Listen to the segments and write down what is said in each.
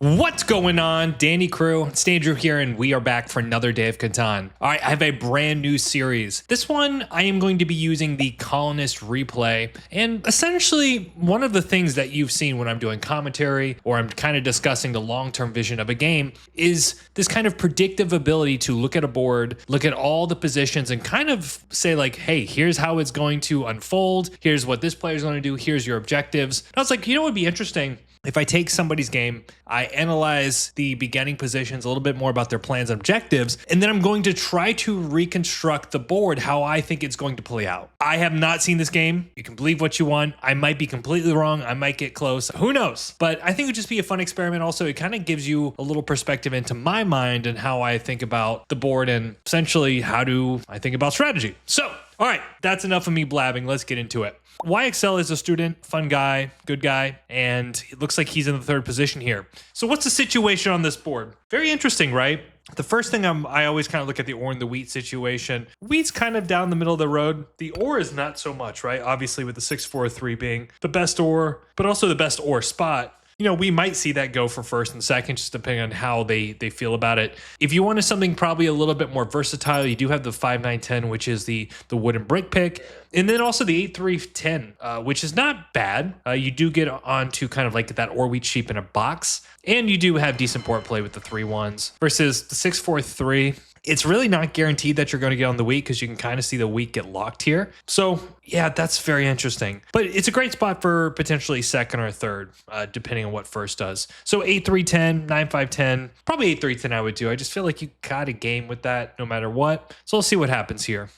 What's going on? Danny Crew, it's Andrew here, and we are back for another day of Catan. All right, I have a brand new series. This one, I am going to be using the Colonist replay, and essentially one of the things that you've seen when I'm doing commentary or I'm kind of discussing the long-term vision of a game is this kind of predictive ability to look at a board, look at all the positions, and kind of say like, hey, here's how it's going to unfold. Here's what this player's going to do. Here's your objectives. And I was like, you know what would be interesting? If I take somebody's game, I analyze the beginning positions, a little bit more about their plans and objectives, and then I'm going to try to reconstruct the board how I think it's going to play out. I have not seen this game. You can believe what you want. I might be completely wrong. I might get close. Who knows? But I think it would just be a fun experiment. Also, it kind of gives you a little perspective into my mind and how I think about the board and essentially how do I think about strategy. So, all right, that's enough of me blabbing. Let's get into it. YXL is a student, fun guy, good guy, and it looks like he's in the third position here. So what's the situation on this board? Very interesting, right? The first thing I always kind of look at the ore and the wheat situation. Wheat's kind of down the middle of the road. The ore is not so much, right? Obviously with the 643 being the best ore, but also the best ore spot. You know, we might see that go for first and second, just depending on how they feel about it. If you wanted something probably a little bit more versatile, you do have the 5910, which is the wooden brick pick. And then also the 8310, which is not bad. You do get onto kind of like that ore wheat sheep in a box. And you do have decent board play with the 3-1s versus the 643. It's really not guaranteed that you're going to get on the wheat because you can kind of see the wheat get locked here. So yeah, that's very interesting. But it's a great spot for potentially second or third, depending on what first does. So 8-3-10, 9-5-10, probably 8-3-10 I would do. I just feel like you got a game with that no matter what. So we'll see what happens here.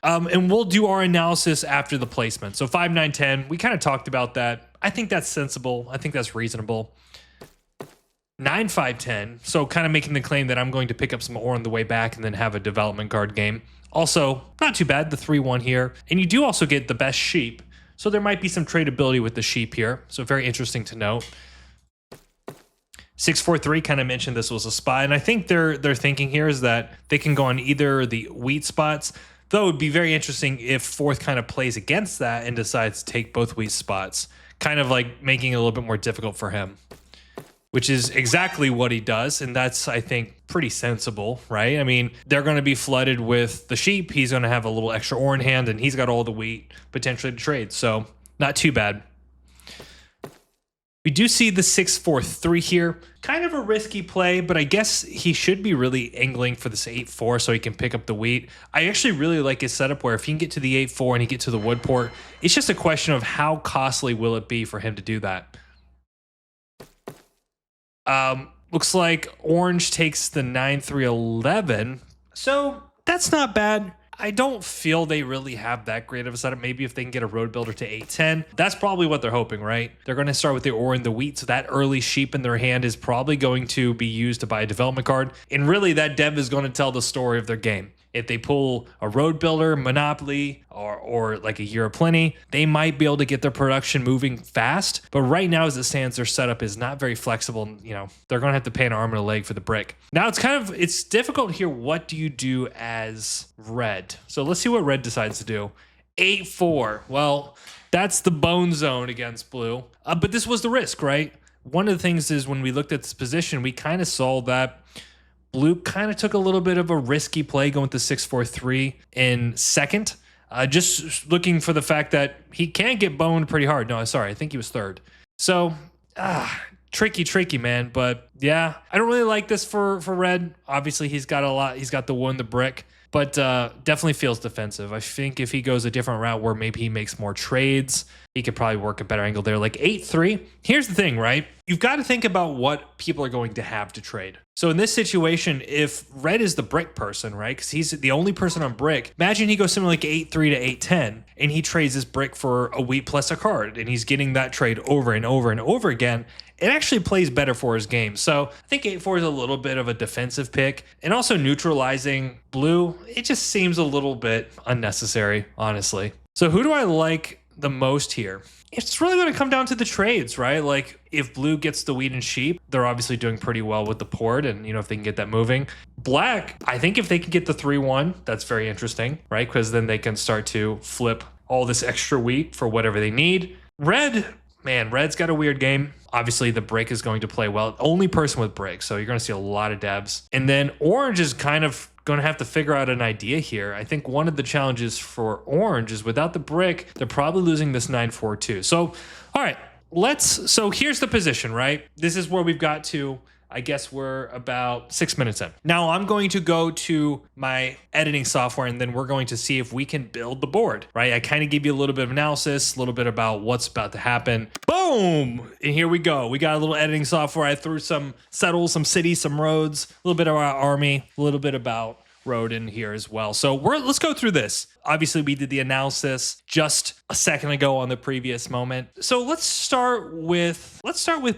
And we'll do our analysis after the placement. So 5-9-10, we kind of talked about that. I think that's sensible. I think that's reasonable. 9-5-10, so kind of making the claim that I'm going to pick up some ore on the way back and then have a development card game. Also, not too bad, the 3-1 here. And you do also get the best sheep, so there might be some tradability with the sheep here. So very interesting to note. 6-4-3 kind of mentioned this was a spot, and I think their thinking here is that they can go on either the wheat spots, though it would be very interesting if fourth kind of plays against that and decides to take both wheat spots, kind of like making it a little bit more difficult for him. Which is exactly what he does, and that's, I think, pretty sensible, right? I mean, they're going to be flooded with the sheep. He's going to have a little extra ore in hand, and he's got all the wheat potentially to trade, so not too bad. We do see the 6-4-3 here. Kind of a risky play, but I guess he should be really angling for this 8-4 so he can pick up the wheat. I actually really like his setup where if he can get to the 8-4 and he get to the wood port, it's just a question of how costly will it be for him to do that. Looks like orange takes the 9-3-11. So that's not bad. I don't feel they really have that great of a setup. Maybe if they can get a road builder to 8-10, that's probably what they're hoping, right? They're going to start with the ore and the wheat. So that early sheep in their hand is probably going to be used to buy a development card. And really that dev is going to tell the story of their game. If they pull a road builder, monopoly, or like a year of plenty, they might be able to get their production moving fast. But right now, as it stands, their setup is not very flexible. You know, they're going to have to pay an arm and a leg for the brick. Now it's difficult here. What do you do as red? So let's see what red decides to do. 8-4. Well, that's the bone zone against blue. But this was the risk, right? One of the things is when we looked at this position, we kind of saw that blue kind of took a little bit of a risky play going with the 6-4-3 in second. Just looking for the fact that he can get boned pretty hard. No, sorry, I think he was third. So, tricky, man. But yeah, I don't really like this for red. Obviously, he's got a lot. He's got the one, the brick. But definitely feels defensive. I think if he goes a different route where maybe he makes more trades, he could probably work a better angle there. Like 8-3. Here's the thing, right? You've got to think about what people are going to have to trade. So in this situation, if red is the brick person, right? Because he's the only person on brick. Imagine he goes something like 8-3 to 8-10, and he trades his brick for a wheat plus a card, and he's getting that trade over and over and over again. It actually plays better for his game. So I think 8-4 is a little bit of a defensive pick, and also neutralizing blue, it just seems a little bit unnecessary, honestly. So who do I like the most here? It's really going to come down to the trades, right? Like if blue gets the wheat and sheep, they're obviously doing pretty well with the port, and you know, if they can get that moving. Black, I think if they can get the 3-1, that's very interesting, right? Because then they can start to flip all this extra wheat for whatever they need. Red, man, red's got a weird game. Obviously, the brick is going to play well. Only person with brick, so you're going to see a lot of devs. And then orange is kind of going to have to figure out an idea here. I think one of the challenges for orange is without the brick, they're probably losing this 9-4-2. So, all right, so here's the position, right? This is where we've got to. I guess we're about 6 minutes in. Now I'm going to go to my editing software and then we're going to see if we can build the board, right? I kind of give you a little bit of analysis, a little bit about what's about to happen. Boom! And here we go. We got a little editing software. I threw some settles, some cities, some roads, a little bit of our army, a little bit about road in here as well. So let's go through this. Obviously, we did the analysis just a second ago on the previous moment. So let's start with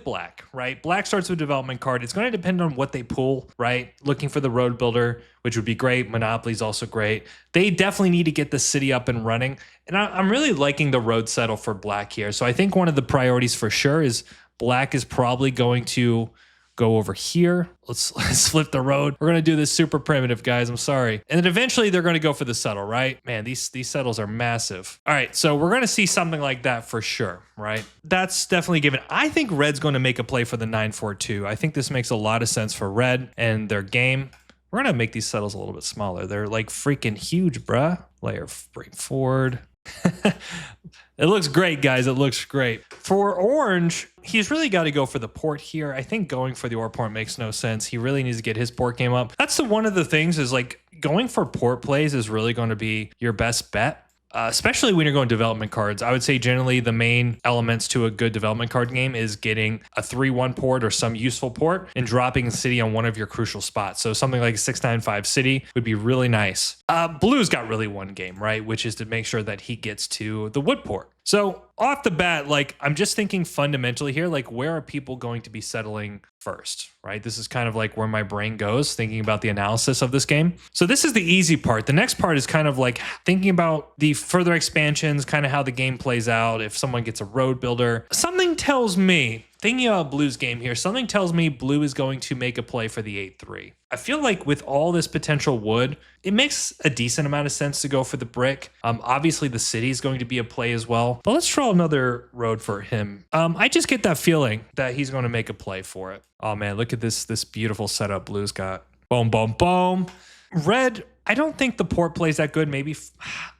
black, right? Black starts with development card. It's going to depend on what they pull, right? Looking for the road builder, which would be great. Monopoly is also great. They definitely need to get the city up and running. And I'm really liking the road settle for black here. So I think one of the priorities for sure is black is probably going to go over here. Let's flip the road. We're going to do this super primitive, guys. I'm sorry. And then eventually they're going to go for the settle, right? Man, these settles are massive. All right, so we're going to see something like that for sure, right? That's definitely given. I think red's going to make a play for the 9-4-2. I think this makes a lot of sense for red and their game. We're going to make these settles a little bit smaller. They're like freaking huge, bruh. Layer bring forward. It looks great, guys. It looks great. For orange, he's really got to go for the port here. I think going for the ore port makes no sense. He really needs to get his port game up. That's one of the things is like going for port plays is really going to be your best bet. Especially when you're going development cards. I would say generally the main elements to a good development card game is getting a 3-1 port or some useful port and dropping a city on one of your crucial spots. So something like a 6-9-5 city would be really nice. Blue's got really one game, right? Which is to make sure that he gets to the wood port. So off the bat, like I'm just thinking fundamentally here, like where are people going to be settling first, right? This is kind of like where my brain goes thinking about the analysis of this game. So this is the easy part. The next part is kind of like thinking about the further expansions, kind of how the game plays out. If someone gets a road builder, something tells me, thinking about Blue's game here, something tells me Blue is going to make a play for the 8-3. I feel like with all this potential wood, it makes a decent amount of sense to go for the brick. Obviously, the city is going to be a play as well. But let's draw another road for him. I just get that feeling that he's going to make a play for it. Oh, man, look at this beautiful setup Blue's got. Boom, boom, boom. Red, I don't think the port plays that good. Maybe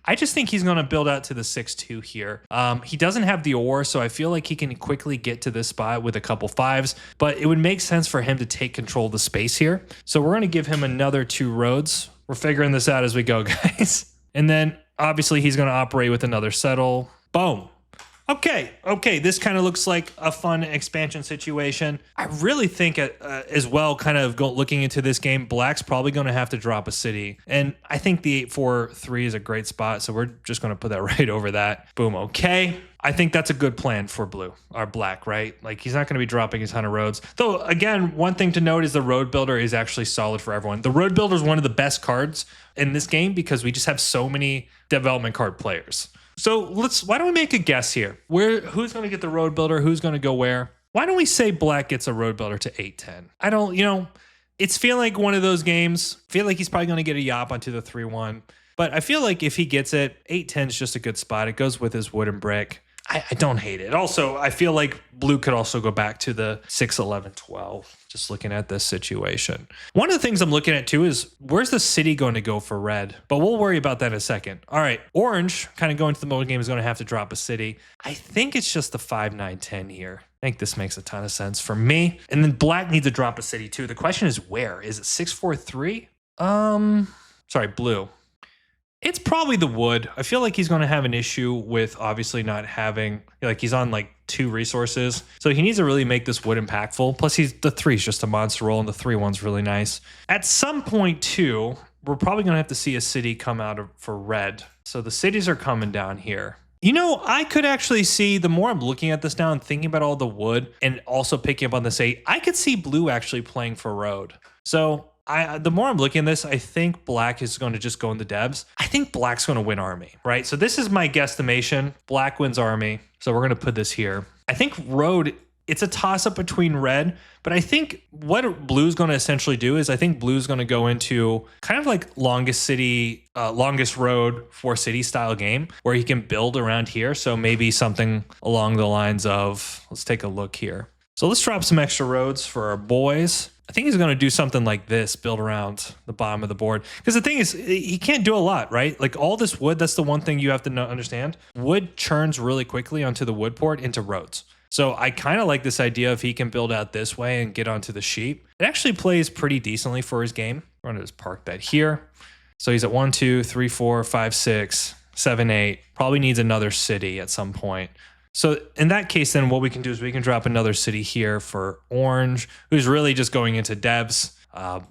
I just think he's going to build out to the 6-2 here. He doesn't have the ore, so I feel like he can quickly get to this spot with a couple 5s, but it would make sense for him to take control of the space here. So we're going to give him another 2 roads. We're figuring this out as we go, guys. And then obviously he's going to operate with another settle. Boom. Okay, this kind of looks like a fun expansion situation. I really think as well, kind of looking into this game, black's probably going to have to drop a city. And I think the 8-4-3 is a great spot, so we're just going to put that right over that. Boom, okay. I think that's a good plan for blue or black, right? Like he's not going to be dropping his 100 roads. Though, again, one thing to note is the road builder is actually solid for everyone. The road builder is one of the best cards in this game because we just have so many development card players. So why don't we make a guess here? Who's going to get the road builder? Who's going to go where? Why don't we say black gets a road builder to 8-10? It's feeling like one of those games. I feel like he's probably going to get a yop onto the 3-1. But I feel like if he gets it, 8-10 is just a good spot. It goes with his wood and brick. I don't hate it. Also, I feel like blue could also go back to the 6-11-12, just looking at this situation. One of the things I'm looking at too is where's the city going to go for red? But we'll worry about that in a second. All right, orange, kind of going to the middle game, is going to have to drop a city. I think it's just the 5-9-10 here. I think this makes a ton of sense for me. And then black needs to drop a city too. The question is where? Is it 6-4-3? Sorry, blue. It's probably the wood. I feel like he's going to have an issue with obviously not having, like he's on like 2 resources. So he needs to really make this wood impactful. Plus the 3 is just a monster roll and the 3-1's really nice. At some point too, we're probably going to have to see a city come out for red. So the cities are coming down here. I could actually see, the more I'm looking at this now and thinking about all the wood and also picking up on this 8, I could see blue actually playing for road. So the more I'm looking at this, I think black is going to just go in the debs. I think black's going to win army, right? So this is my guesstimation. Black wins army. So we're going to put this here. I think road, it's a toss-up between red, but I think what blue's going to essentially do is I think blue's going to go into kind of like longest road for city style game where he can build around here. So maybe something along the lines of, let's take a look here. So let's drop some extra roads for our boys. I think he's going to do something like this, build around the bottom of the board. Because the thing is, he can't do a lot, right? Like all this wood, that's the one thing you have to understand. Wood churns really quickly onto the wood port into roads. So I kind of like this idea if he can build out this way and get onto the sheep. It actually plays pretty decently for his game. We're going to just park that here. So he's at 1, 2, 3, 4, 5, 6, 7, 8. Probably needs another city at some point. So in that case, then what we can do is we can drop another city here for Orange, who's really just going into devs.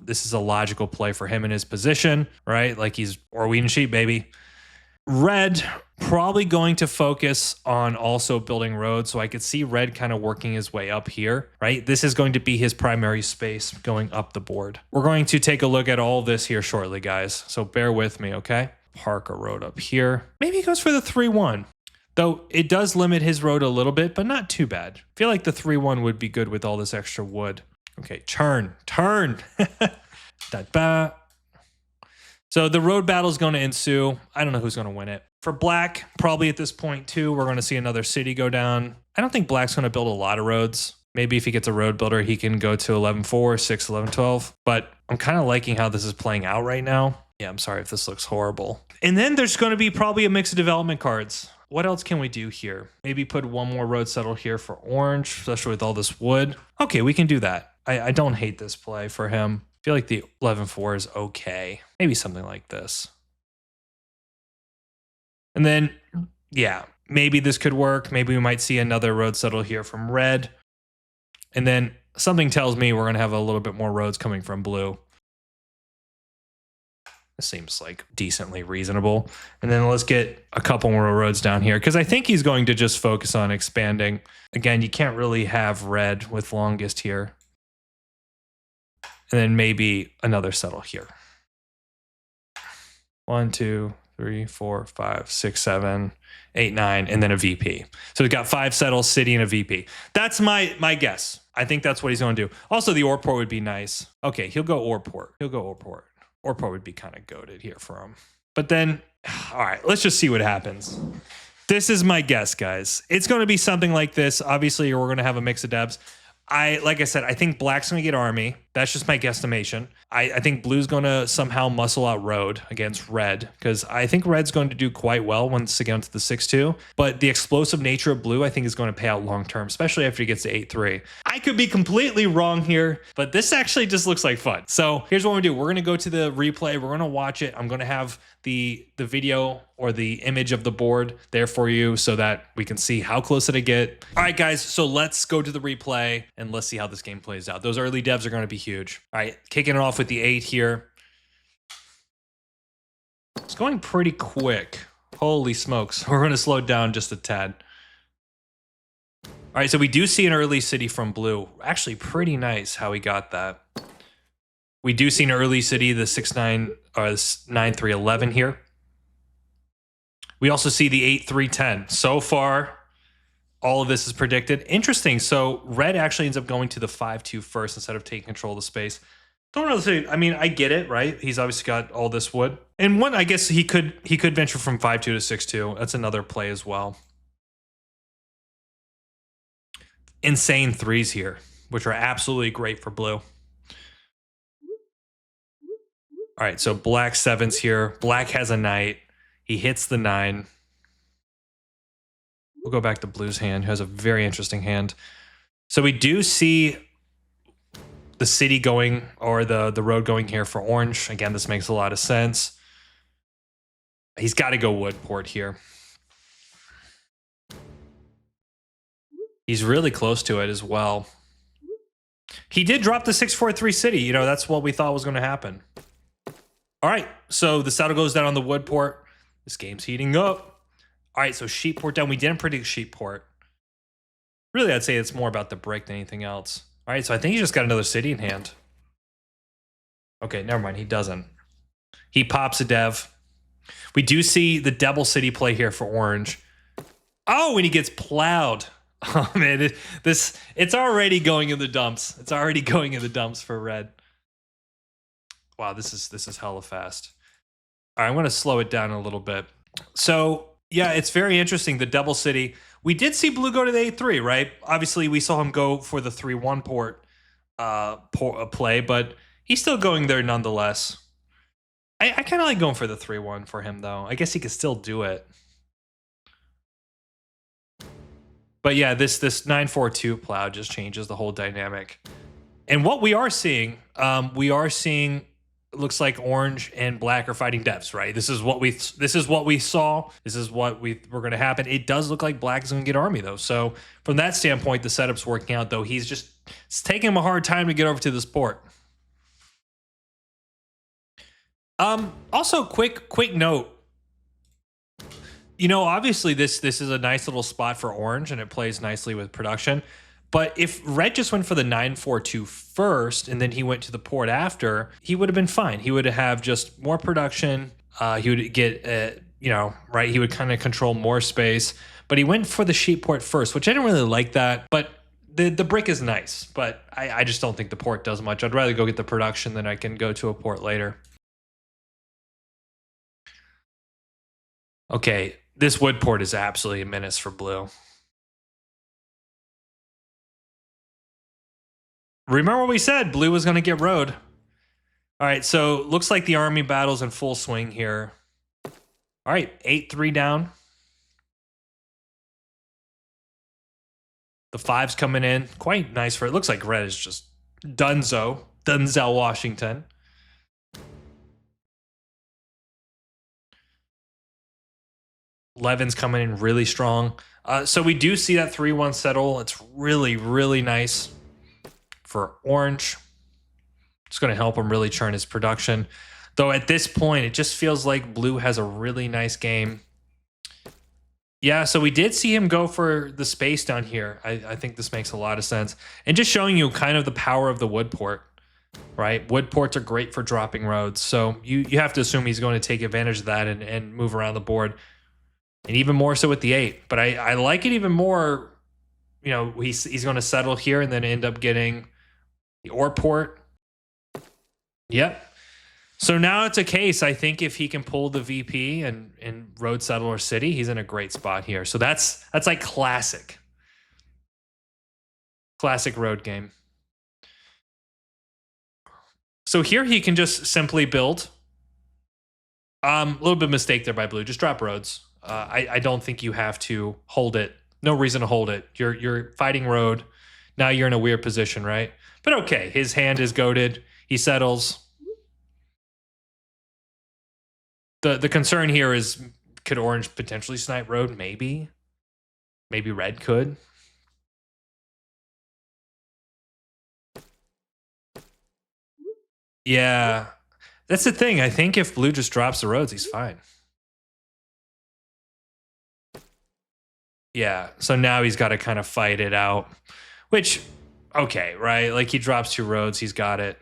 This is a logical play for him in his position, right? Like he's Orweed sheep, baby. Red probably going to focus on also building roads. So I could see Red kind of working his way up here, right? This is going to be his primary space going up the board. We're going to take a look at all this here shortly, guys. So bear with me, okay? Park a road up here. Maybe he goes for the 3-1. Though it does limit his road a little bit, but not too bad. I feel like the 3-1 would be good with all this extra wood. Okay, turn. So the road battle is going to ensue. I don't know who's going to win it. For Black, probably at this point too, we're going to see another city go down. I don't think Black's going to build a lot of roads. Maybe if he gets a road builder, he can go to 11-4, 6, 11, 12. But I'm kind of liking how this is playing out right now. Yeah, I'm sorry if this looks horrible. And then there's going to be probably a mix of development cards. What else can we do here? Maybe put one more road settle here for Orange, especially with all this wood. Okay, we can do that. I don't hate this play for him. I feel like the 11-4 is okay. Maybe something like this. And then, yeah, maybe this could work. Maybe we might see another road settle here from Red. And then something tells me we're going to have a little bit more roads coming from Blue. This seems like decently reasonable. And then let's get a couple more roads down here because I think he's going to just focus on expanding. Again, you can't really have Red with longest here. And then maybe another settle here. 1, 2, 3, 4, 5, 6, 7, 8, 9, and then a VP. So we've got 5 settles, city, and a VP. That's my guess. I think that's what he's going to do. Also, the ore port would be nice. Okay, he'll go ore port. Ore port would be kind of goated here for him. But then, all right, let's just see what happens. This is my guess, guys. It's going to be something like this. Obviously, we're going to have a mix of devs. Like I said, I think Black's going to get Army. That's just my guesstimation. I think Blue's going to somehow muscle out Road against Red because I think Red's going to do quite well once again to the 6-2. But the explosive nature of Blue, I think, is going to pay out long term, especially after he gets to 8-3. I could be completely wrong here, but this actually just looks like fun. So here's what we do. We're going to go to the replay. We're going to watch it. I'm going to have the video or the image of the board there for you so that we can see how close did it get. All right, guys, so let's go to the replay and let's see how this game plays out. Those early devs are going to be huge. All right, kicking it off with the 8 here. It's going pretty quick. Holy smokes. We're going to slow it down just a tad. All right, so we do see an early city from Blue. Actually, pretty nice how he got that. We do see an early city, the 6-9 or 9-3-11 here. We also see the 8-3-10. So far, all of this is predicted. Interesting. So Red actually ends up going to the 5-2 first instead of taking control of the space. Don't really say, I mean, I get it, right? He's obviously got all this wood. And one, I guess he could venture from 5-2 to 6-2. That's another play as well. Insane threes here, which are absolutely great for Blue. All right, so Black 7's here. Black has a knight. He hits the 9. We'll go back to Blue's hand, who has a very interesting hand. So we do see the city going, or the road going here for Orange. Again, this makes a lot of sense. He's got to go Woodport here. He's really close to it as well. He did drop the 6-4-3 city. You know, that's what we thought was going to happen. All right, so the saddle goes down on the wood port. This game's heating up. All right, so sheep port down. We didn't predict sheep port. Really, I'd say it's more about the brick than anything else. All right, so I think he just got another city in hand. Okay, never mind, he doesn't. He pops a dev. We do see the double city play here for Orange. Oh, and he gets plowed. Oh, man, it's already going in the dumps. It's already going in the dumps for Red. Wow, this is hella fast. All right, I'm going to slow it down a little bit. So Yeah, it's very interesting. The double city. We did see blue go to the 8-3, right? Obviously, we saw him go for the 3-1 play, but he's still going there nonetheless. I kind of like going for the 3-1 for him, though. I guess he could still do it. But yeah, this 9-4-2 plow just changes the whole dynamic. And what we are seeing, looks like orange and black are fighting depths, right? This is what we saw. This is what we're going to happen. It does look like black is going to get army though. So from that standpoint, the setup's working out. Though it's taking him a hard time to get over to this port. Also, quick note. You know, obviously this is a nice little spot for orange, and it plays nicely with production. But if red just went for the 9-4-2 first, and then he went to the port after, he would have been fine. He would have just more production. He would get, right? He would kind of control more space. But he went for the sheep port first, which I didn't really like that. But the brick is nice, but I just don't think the port does much. I'd rather go get the production than I can go to a port later. Okay, this wood port is absolutely a menace for blue. Remember what we said, blue was going to get road. All right, so looks like the army battle's in full swing here. All right, 8-3 down. The 5's coming in. Quite nice for it. Looks like red is just Denzel Washington. Levin's coming in really strong. So we do see that 3-1 settle. It's really, really nice for orange. It's going to help him really churn his production. Though at this point, it just feels like blue has a really nice game. Yeah, so we did see him go for the space down here. I think this makes a lot of sense. And just showing you kind of the power of the wood port, right? Wood ports are great for dropping roads. So you have to assume he's going to take advantage of that and move around the board. And even more so with the 8. But I like it even more. You know, he's going to settle here and then end up getting the ore port. Yep. So now it's a case, I think, if he can pull the VP and road settler city, he's in a great spot here. So that's like classic road game. So here he can just simply build. A little bit of mistake there by blue. Just drop roads. I don't think you have to hold it. No reason to hold it. You're fighting road. Now you're in a weird position, right? But okay, his hand is goated. He settles. The concern here is, could orange potentially snipe road? Maybe. Maybe red could. Yeah. That's the thing. I think if blue just drops the roads, he's fine. Yeah, so now he's got to kind of fight it out, which, okay, right? Like he drops 2 roads, he's got it.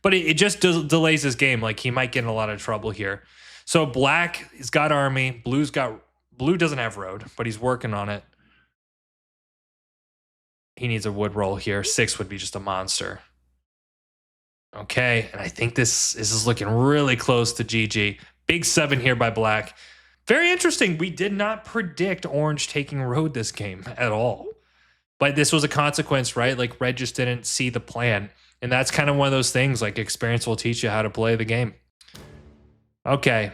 But it just delays his game. Like he might get in a lot of trouble here. So black has got army, blue doesn't have road, but he's working on it. He needs a wood roll here. 6 would be just a monster. Okay, and I think this is looking really close to GG. Big 7 here by black. Very interesting. We did not predict orange taking road this game at all. But this was a consequence, right? Like red just didn't see the plan. And that's kind of one of those things, like experience will teach you how to play the game. Okay.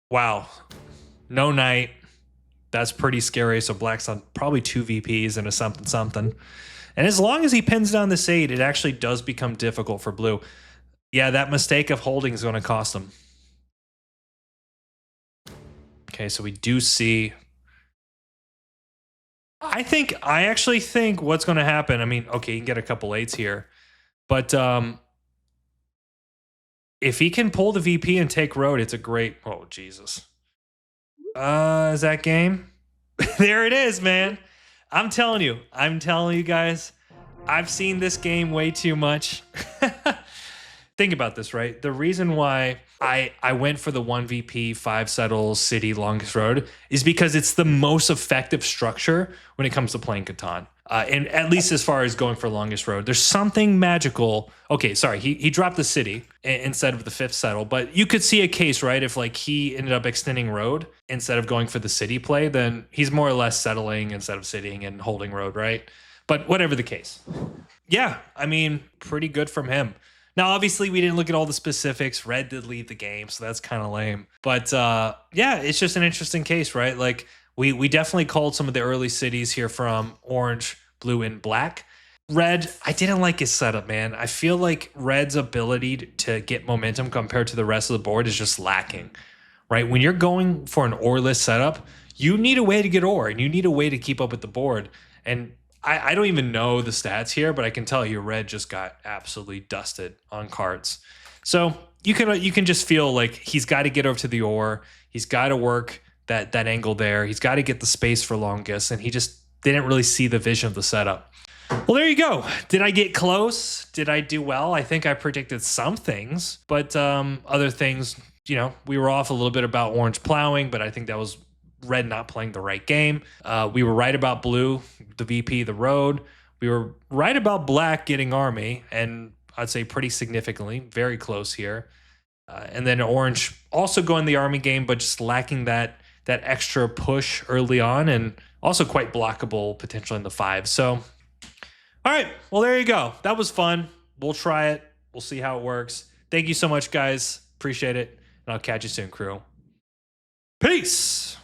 Wow. No knight. That's pretty scary. So black's on probably 2 VPs and a something. And as long as he pins down this 8, it actually does become difficult for blue. Yeah, that mistake of holding is going to cost him. Okay, so we do see. I actually think what's going to happen. I mean, okay, you can get a couple 8s here, but if he can pull the VP and take road, it's a great. Oh Jesus! Is that game? There it is, man. I'm telling you guys. I've seen this game way too much. think about this, right? The reason why I went for the 1 VP, 5 settles, city, longest road is because it's the most effective structure when it comes to playing Catan. And at least as far as going for longest road, there's something magical. Okay, sorry, he dropped the city instead of the 5th settle, but you could see a case, right? If like he ended up extending road instead of going for the city play, then he's more or less settling instead of sitting and holding road, right? But whatever the case. Yeah, I mean, pretty good from him. Now, obviously, we didn't look at all the specifics. Red did leave the game, so that's kind of lame. But yeah, it's just an interesting case, right? Like we definitely called some of the early cities here from orange, blue, and black. Red, I didn't like his setup, man. I feel like Red's ability to get momentum compared to the rest of the board is just lacking, right? When you're going for an oreless setup, you need a way to get ore, and you need a way to keep up with the board. And I don't even know the stats here, but I can tell you Red just got absolutely dusted on cards. So you can just feel like he's got to get over to the ore. He's got to work that angle there. He's got to get the space for longest, and he just didn't really see the vision of the setup. Well, there you go. Did I get close? Did I do well? I think I predicted some things, but other things, we were off a little bit about orange plowing, but I think that was Red not playing the right game. We were right about blue, the VP, the road. We were right about black getting army, and I'd say pretty significantly, very close here. And then orange also going the army game, but just lacking that extra push early on, and also quite blockable potentially in the 5. So, all right, well, there you go. That was fun. We'll try it. We'll see how it works. Thank you so much, guys. Appreciate it, and I'll catch you soon, crew. Peace.